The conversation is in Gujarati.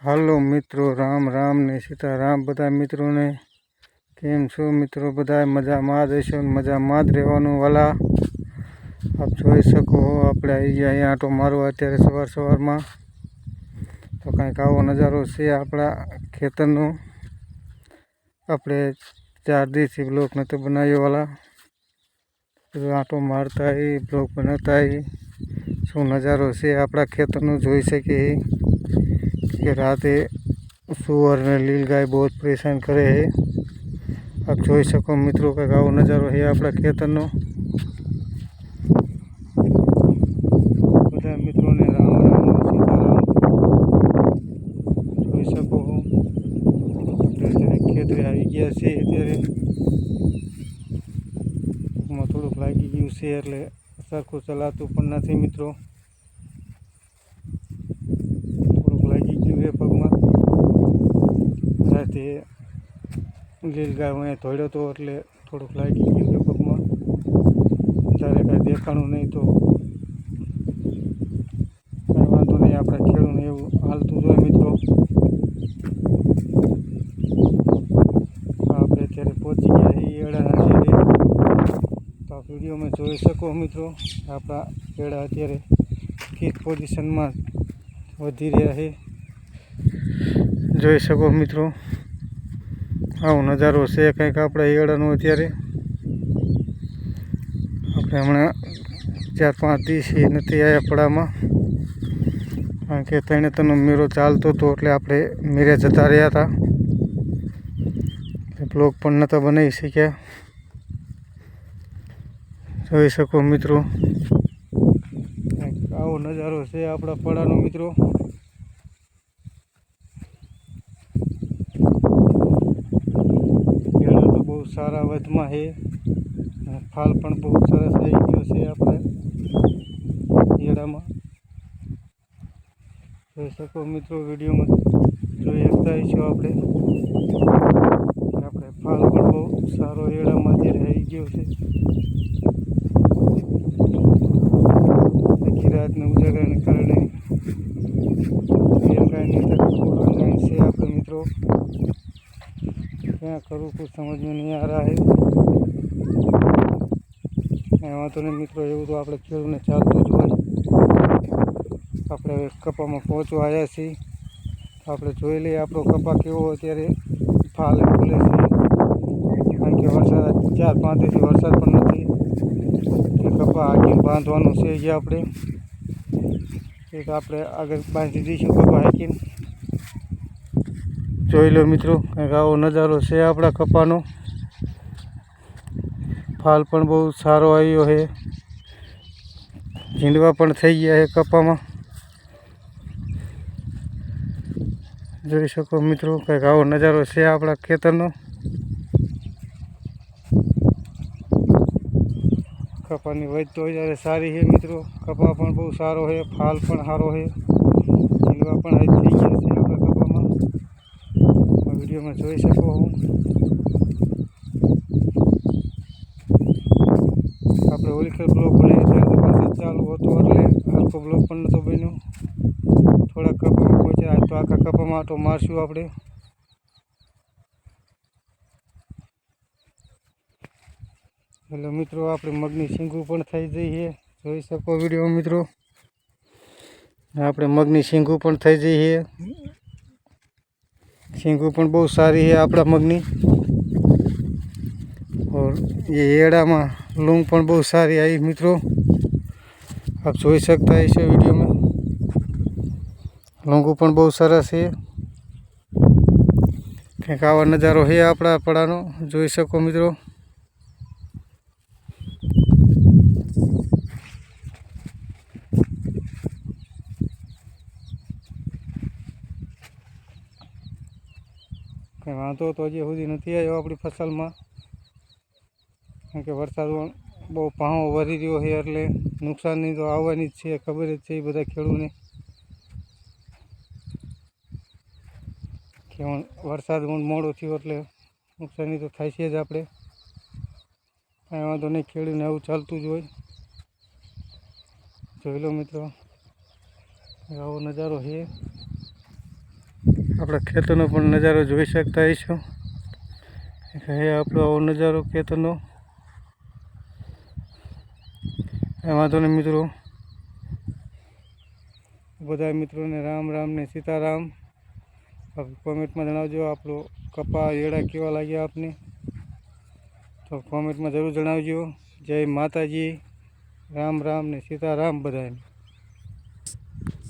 હાલો મિત્રો, રામ રામ ને સીતારામ બધા મિત્રોને. કેમ છો મિત્રો? બધા મજામાં જ હશો ને મજામાં જ રહેવાનું વાલા. આપ જોઈ શકો આપણે અહીંયા આંટો મારવા અત્યારે સવારમાં. તો કાંઈક આવો નજારો છે આપણા ખેતરનો. આપણે 4 દિવસથી બ્લોક નહોતો બનાવ્યો વાલા. આંટો મારતા બ્લોક બનાવતા શું નજારો છે આપણા ખેતરનો જોઈ શકીએ कि राते सुअर ने लील गाय बहुत परेशान करे है। आप જોઈ શકો મિત્રો કે આવો નજારો है આપણા ખેતરનો। બધા મિત્રોને રામ રામ સીતારામ। જોઈ શકો આપણે ખેતરે આવી ગયા છે અત્યારે થોડુંક લાગી ગયું છે એટલે સરખું ચલાતું પણ નથી મિત્રો। પગમાં રાતે લીલ ગાય અહીંયા ધોડ્યો હતો એટલે થોડુંક લાગી ગયું કે પગમાં। જ્યારે કાંઈ દેખાણું નહીં તો કાંઈ વાંધો નહીં, આપણે ખેડૂને એવું હાલતું જોઈએ મિત્રો। આપણે અત્યારે પહોંચી ગયા છીએ એડાના છેડે। તો આ વિડીયોમાં જોઈ શકો મિત્રો આપણા એડા અત્યારે કિક પોઝિશનમાં વધી રહ્યા છે। જોઈ શકો મિત્રો આવો નજારો છે કંઈક આપણા એડાનો અત્યારે। આપણે હમણાં 4-5 દિવસ નથી આવ્યા પડામાં, કારણ કે તૈણતનો મેળો ચાલતો હતો એટલે આપણે મેરે જતા રહ્યા હતા, બ્લોગ પણ નહોતા બનાવી શક્યા। જોઈ શકો મિત્રો આવો નજારો છે આપણા પડાનો મિત્રો। બહુ સારા વધમાં છે, ફાલ પણ બહુ સરસ થઈ ગયો છે આપણે એડામાં। જોઈ શકો મિત્રો વિડીયોમાં જોઈ શકતા છો આપણે ફાલ પણ બહુ સારો એડામાં અત્યારે આવી ગયો છે। આખી રાતને ઉજાગરાને કારણે ગાયની તકલીફ છે આપણે મિત્રો। क्या करूँ कुछ समझ में नहीं आ रहा है। वाँधो नहीं मित्रों, एवं तो આપણે ખેડૂને ચાલતું જ હોય। આપણે હવે કપામાં પહોંચવા આવ્યા છીએ, આપણે જોઈ લઈએ આપણો કપા કેવો અત્યારે ફાલ ખુલે છે, કારણ કે વરસાદ 4-5 દિવસથી વરસાદ પણ નથી કે કપા હાકીને બાંધવાનું છે જે આપણે એક આપણે આગળ બાંધી દઈશું કપા હાકીને। જોઈ લો મિત્રો કંઈક આવો નજારો છે આપણા કપાનો। ફાલ પણ બહુ સારો આવ્યો છે, ઝીંડવા પણ થઈ ગયા છે કપામાં। જોઈ શકો મિત્રો કંઈક આવો નજારો છે આપણા ખેતરનો। કપાની વધ તો જ્યારે સારી છે મિત્રો, કપા પણ બહુ સારો છે, ફાલ પણ સારો છે, ઝીંડવા પણ થઈ ગયા છે આપણા કપામાં। વિડીયોમાં જોઈ શકો આપણે ઓલિકલ બ્લોક બનાવ્યો ત્યારે તો વરસાદ ચાલુ હતો એટલે આખો બ્લોક પણ નહોતો બન્યો। થોડા કપામાં પહોંચ્યા તો આખા કપામાં આટો મારશું આપણે। એટલે મિત્રો આપણે મગની શીંગું પણ થઈ જઈ છે, જોઈ શકો વિડીયો મિત્રો। આપણે મગની શીંગું પણ થઈ જઈ છે, શીંગું પણ બહુ सारी है આપણા મગની। और ये एड़ा में लूंग पण बहुत सारी आई मित्रों, आप જોઈ सकता है इस वीडियो में। लूंगू पण बहुत सरस है, કંઈક આવો નજારો है આપણા પડાનો। જોઈ શકો મિત્રો કંઈ વાંધો તો હજી સુધી નથી આવ્યો આપણી ફસલમાં, કારણ કે વરસાદ બહુ પાહો વધી રહ્યો છે એટલે નુકસાનની તો આવવાની જ છે, ખબર જ છે એ બધા ખેડૂતને કે વરસાદ મોડો થયો એટલે નુકસાની તો થાય છે જ આપણે। કાંઈ વાંધો નહીં, ખેડૂને આવું ચાલતું જ હોય। જોઈ લો મિત્રો આવો નજારો છે। આપણા ખેતરનો પણ નજારો જોઈ શકતા હશો. હે આપણો આવો નજારો ખેતરનો. વાંધો નહીં મિત્રો, બધા મિત્રોને રામ રામ ને સીતારામ. કોમેન્ટમાં જણાવજો આપણો કપા એડા કેવા લાગ્યા આપને, તો કોમેન્ટમાં જરૂર જણાવજો. જય માતાજી, રામ રામ ને સીતારામ બધાને.